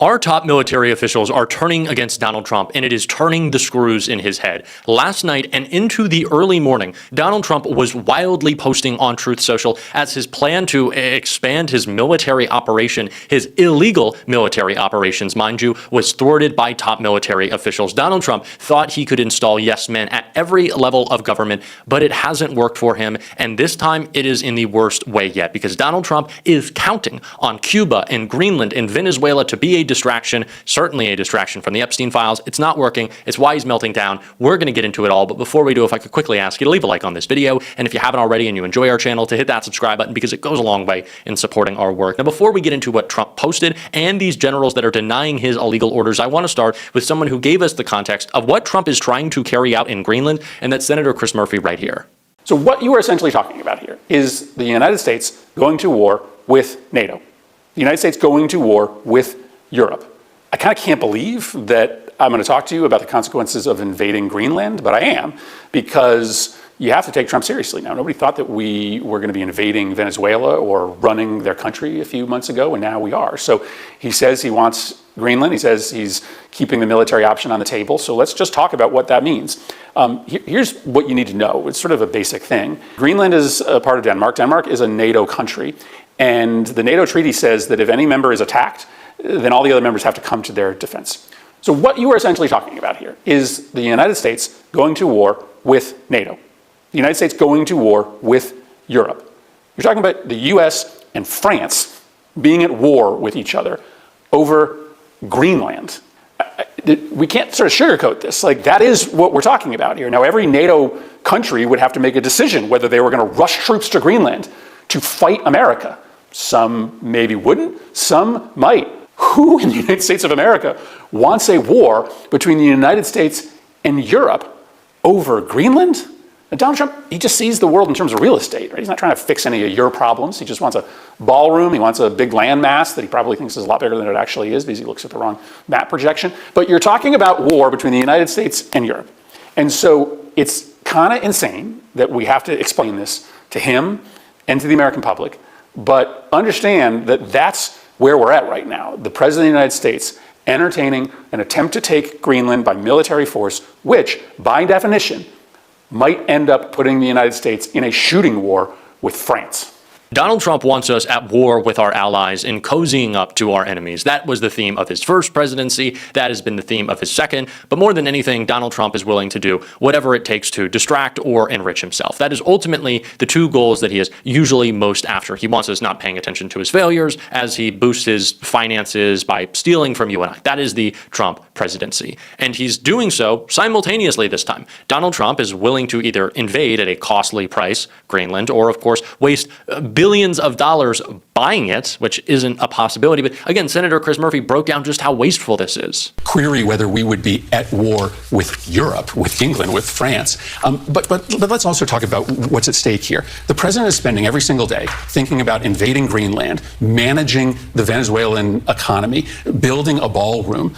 Our top military officials are turning against Donald Trump, and it is turning the screws in his head. Last night and into the early morning, Donald Trump was wildly posting on Truth Social as his plan to expand his military operation, his illegal military operations, mind you, was thwarted by top military officials. Donald Trump thought he could install yes men at every level of government, but it hasn't worked for him, and this time it is in the worst way yet, because Donald Trump is counting on Cuba and Greenland and Venezuela to be a distraction, certainly a distraction from the Epstein files. It's not working. It's why he's melting down. We're going to get into it all. But before we do, if I could quickly ask you to leave a like on this video. And if you haven't already and you enjoy our channel, to hit that subscribe button, because it goes a long way in supporting our work. Now, before we get into what Trump posted and these generals that are denying his illegal orders, I want to start with someone who gave us the context of what Trump is trying to carry out in Greenland, and that's Senator Chris Murphy right here. So what you are essentially talking about here is the United States going to war with NATO. The United States going to war with Europe. I kind of can't believe that I'm going to talk to you about the consequences of invading Greenland, but I am, because you have to take Trump seriously now. Nobody thought that we were going to be invading Venezuela or running their country a few months ago, and now we are. So he says he wants Greenland. He says he's keeping the military option on the table. So let's just talk about what that means. Here's what you need to know. It's sort of a basic thing. Greenland is a part of Denmark. Denmark is a NATO country, and the NATO treaty says that if any member is attacked, then all the other members have to come to their defense. So what you are essentially talking about here is the United States going to war with NATO. The United States going to war with Europe. You're talking about the US and France being at war with each other over Greenland. We can't sort of sugarcoat this. Like, that is what we're talking about here. Now, every NATO country would have to make a decision whether they were going to rush troops to Greenland to fight America. Some maybe wouldn't, some might. Who in the United States of America wants a war between the United States and Europe over Greenland? And Donald Trump, he just sees the world in terms of real estate, right? He's not trying to fix any of your problems. He just wants a ballroom. He wants a big landmass that he probably thinks is a lot bigger than it actually is, because he looks at the wrong map projection. But you're talking about war between the United States and Europe. And so it's kind of insane that we have to explain this to him and to the American public. But understand that that's where we're at right now. The President of the United States entertaining an attempt to take Greenland by military force, which, by definition, might end up putting the United States in a shooting war with France. Donald Trump wants us at war with our allies and cozying up to our enemies. That was the theme of his first presidency. That has been the theme of his second. But more than anything, Donald Trump is willing to do whatever it takes to distract or enrich himself. That is ultimately the two goals that he is usually most after. He wants us not paying attention to his failures as he boosts his finances by stealing from you and I. That is the Trump presidency. And he's doing so simultaneously this time. Donald Trump is willing to either invade at a costly price, Greenland, or of course waste billions of dollars buying it, which isn't a possibility. But again, Senator Chris Murphy broke down just how wasteful this is. Query whether we would be at war with Europe, with England, with France. But let's also talk about what's at stake here. The president is spending every single day thinking about invading Greenland, managing the Venezuelan economy, building a ballroom.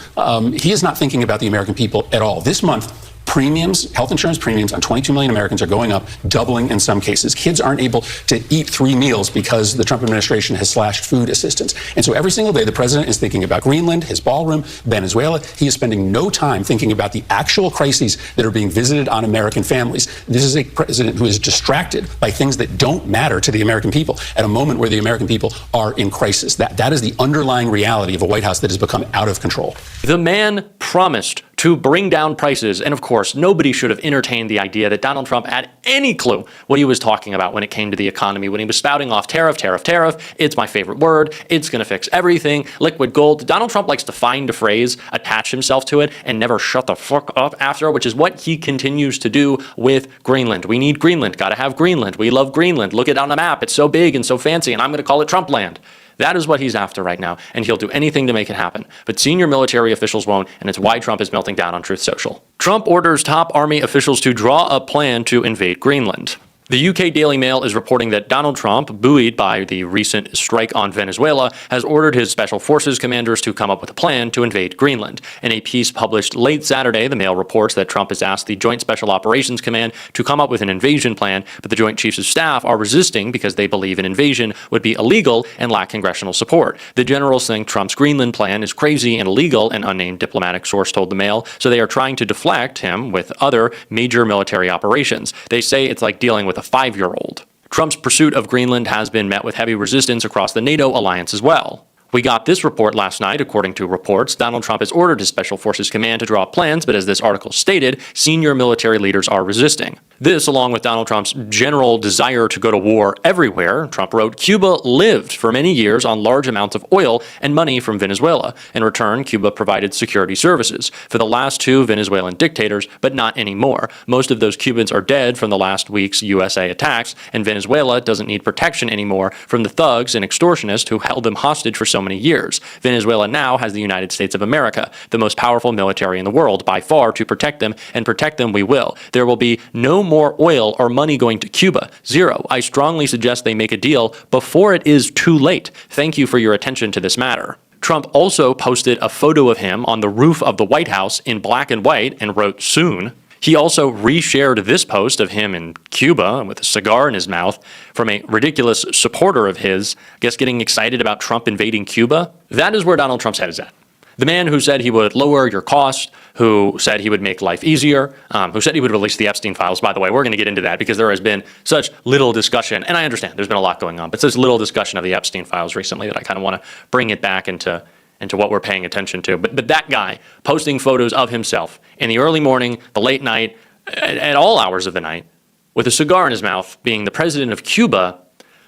He is not thinking about the American people at all. This month, premiums, health insurance premiums on 22 million Americans are going up, doubling in some cases. Kids aren't able to eat 3 meals because the Trump administration has slashed food assistance. And so every single day, the president is thinking about Greenland, his ballroom, Venezuela. He is spending no time thinking about the actual crises that are being visited on American families. This is a president who is distracted by things that don't matter to the American people at a moment where the American people are in crisis. That is the underlying reality of a White House that has become out of control. The man promised to bring down prices. And of course, nobody should have entertained the idea that Donald Trump had any clue what he was talking about when it came to the economy, when he was spouting off tariff, tariff, tariff. It's my favorite word. It's going to fix everything. Liquid gold. Donald Trump likes to find a phrase, attach himself to it, and never shut the fuck up after, which is what he continues to do with Greenland. We need Greenland. Got to have Greenland. We love Greenland. Look it on the map. It's so big and so fancy, and I'm going to call it Trump land. That is what he's after right now, and he'll do anything to make it happen. But senior military officials won't, and it's why Trump is melting down on Truth Social. Trump orders top army officials to draw a plan to invade Greenland. The UK Daily Mail is reporting that Donald Trump, buoyed by the recent strike on Venezuela, has ordered his special forces commanders to come up with a plan to invade Greenland. In a piece published late Saturday, the Mail reports that Trump has asked the Joint Special Operations Command to come up with an invasion plan, but the Joint Chiefs of Staff are resisting because they believe an invasion would be illegal and lack congressional support. The generals think Trump's Greenland plan is crazy and illegal, an unnamed diplomatic source told the Mail, so they are trying to deflect him with other major military operations. They say it's like dealing with a 5-year-old. Trump's pursuit of Greenland has been met with heavy resistance across the NATO alliance as well. We got this report last night. According to reports, Donald Trump has ordered his Special Forces Command to draw up plans, but as this article stated, senior military leaders are resisting. This, along with Donald Trump's general desire to go to war everywhere, Trump wrote, Cuba lived for many years on large amounts of oil and money from Venezuela. In return, Cuba provided security services for the last 2 Venezuelan dictators, but not anymore. Most of those Cubans are dead from the last week's USA attacks, and Venezuela doesn't need protection anymore from the thugs and extortionists who held them hostage for so many years. Venezuela now has the United States of America, the most powerful military in the world, by far, to protect them, and protect them we will. There will be no more oil or money going to Cuba. Zero. I strongly suggest they make a deal before it is too late. Thank you for your attention to this matter. Trump also posted a photo of him on the roof of the White House in black and white and wrote, soon. He also reshared this post of him in Cuba with a cigar in his mouth from a ridiculous supporter of his, I guess getting excited about Trump invading Cuba. That is where Donald Trump's head is at. The man who said he would lower your cost, who said he would make life easier, who said he would release the Epstein files. By the way, we're going to get into that because there has been such little discussion, and I understand there's been a lot going on, but such little discussion of the Epstein files recently that I kind of want to bring it back into what we're paying attention to. But that guy posting photos of himself in the early morning, the late night, at all hours of the night, with a cigar in his mouth, being the president of Cuba,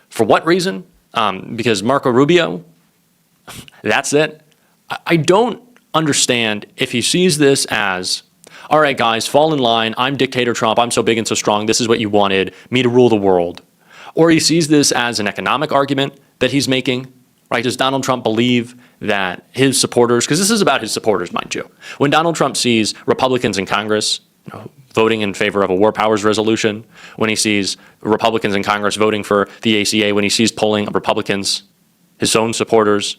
for what reason? Because Marco Rubio? That's it? I don't understand if he sees this as, all right, guys, fall in line. I'm dictator Trump. I'm so big and so strong. This is what you wanted, me to rule the world. Or he sees this as an economic argument that he's making, right? Does Donald Trump believe that his supporters, because this is about his supporters, mind you. When Donald Trump sees Republicans in Congress, voting in favor of a war powers resolution, when he sees Republicans in Congress voting for the ACA, when he sees polling of Republicans, his own supporters,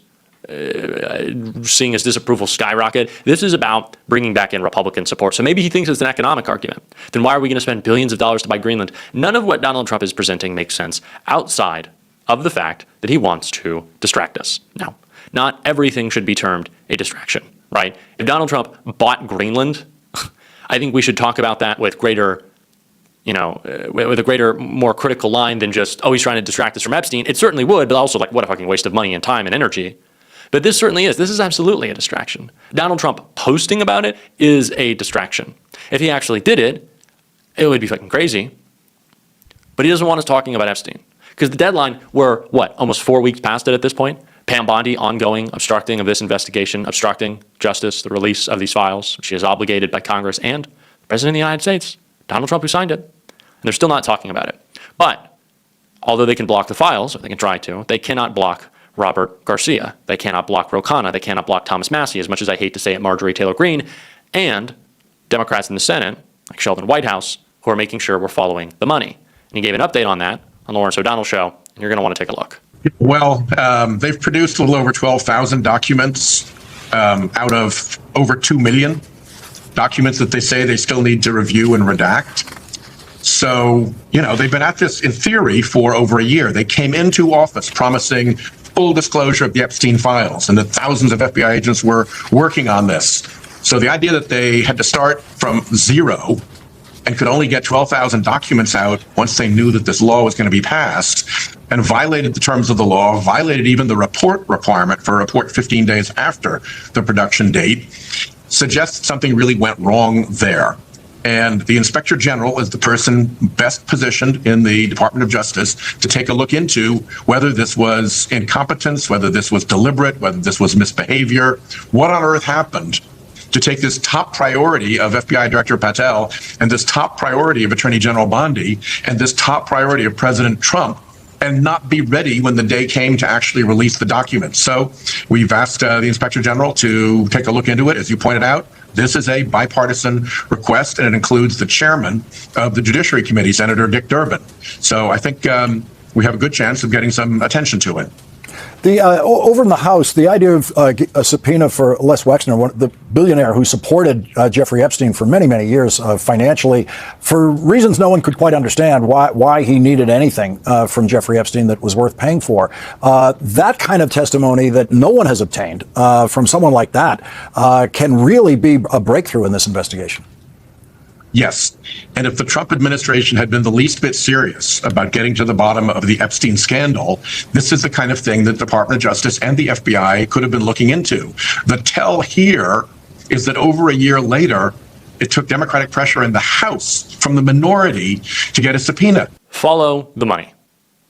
seeing his disapproval skyrocket. This is about bringing back in Republican support. So maybe he thinks it's an economic argument. Then why are we going to spend billions of dollars to buy Greenland? None of what Donald Trump is presenting makes sense outside of the fact that he wants to distract us. Now, not everything should be termed a distraction, right? If Donald Trump bought Greenland, I think we should talk about that with greater, with a greater, more critical line than just, oh, he's trying to distract us from Epstein. It certainly would, but also like, what a fucking waste of money and time and energy. But this certainly is. This is absolutely a distraction. Donald Trump posting about it is a distraction. If he actually did it, it would be fucking crazy. But he doesn't want us talking about Epstein. Because the deadline, we're, almost 4 weeks past it at this point? Pam Bondi ongoing, obstructing of this investigation, obstructing justice, the release of these files. She is obligated by Congress and the President of the United States, Donald Trump, who signed it. And they're still not talking about it. But although they can block the files, or they can try to, they cannot block Robert Garcia. They cannot block Ro Khanna. They cannot block Thomas Massie, as much as I hate to say it, Marjorie Taylor Greene, and Democrats in the Senate, like Sheldon Whitehouse, who are making sure we're following the money. And he gave an update on that on the Lawrence O'Donnell Show, and you're going to want to take a look. Well, they've produced a little over 12,000 documents out of over 2 million documents that they say they still need to review and redact. So, they've been at this in theory for over a year. They came into office promising full disclosure of the Epstein files and that thousands of FBI agents were working on this. So the idea that they had to start from zero and could only get 12,000 documents out once they knew that this law was going to be passed and violated the terms of the law, violated even the report requirement for a report 15 days after the production date, suggests something really went wrong there. And the Inspector General is the person best positioned in the Department of Justice to take a look into whether this was incompetence, whether this was deliberate, whether this was misbehavior. What on earth happened to take this top priority of FBI Director Patel and this top priority of Attorney General Bondi and this top priority of President Trump and not be ready when the day came to actually release the documents? So we've asked the Inspector General to take a look into it, as you pointed out. This is a bipartisan request, and it includes the chairman of the Judiciary Committee, Senator Dick Durbin. So I think we have a good chance of getting some attention to it. Over in the House, the idea of a subpoena for Les Wexner, the billionaire who supported Jeffrey Epstein for many, many years financially, for reasons no one could quite understand why he needed anything from Jeffrey Epstein that was worth paying for. That kind of testimony that no one has obtained from someone like that can really be a breakthrough in this investigation. Yes. And if the Trump administration had been the least bit serious about getting to the bottom of the Epstein scandal, this is the kind of thing that the Department of Justice and the FBI could have been looking into. The tell here is that over a year later, it took Democratic pressure in the House from the minority to get a subpoena. Follow the money.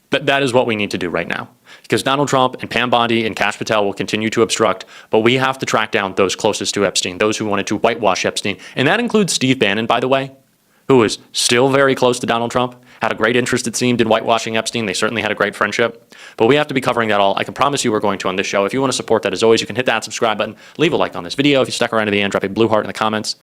That is what we need to do right now. Because Donald Trump and Pam Bondi and Kash Patel will continue to obstruct, but we have to track down those closest to Epstein, those who wanted to whitewash Epstein. And that includes Steve Bannon, by the way, who is still very close to Donald Trump, had a great interest, it seemed, in whitewashing Epstein. They certainly had a great friendship. But we have to be covering that all. I can promise you we're going to on this show. If you want to support that, as always, you can hit that subscribe button, leave a like on this video. If you stuck around to the end, drop a blue heart in the comments.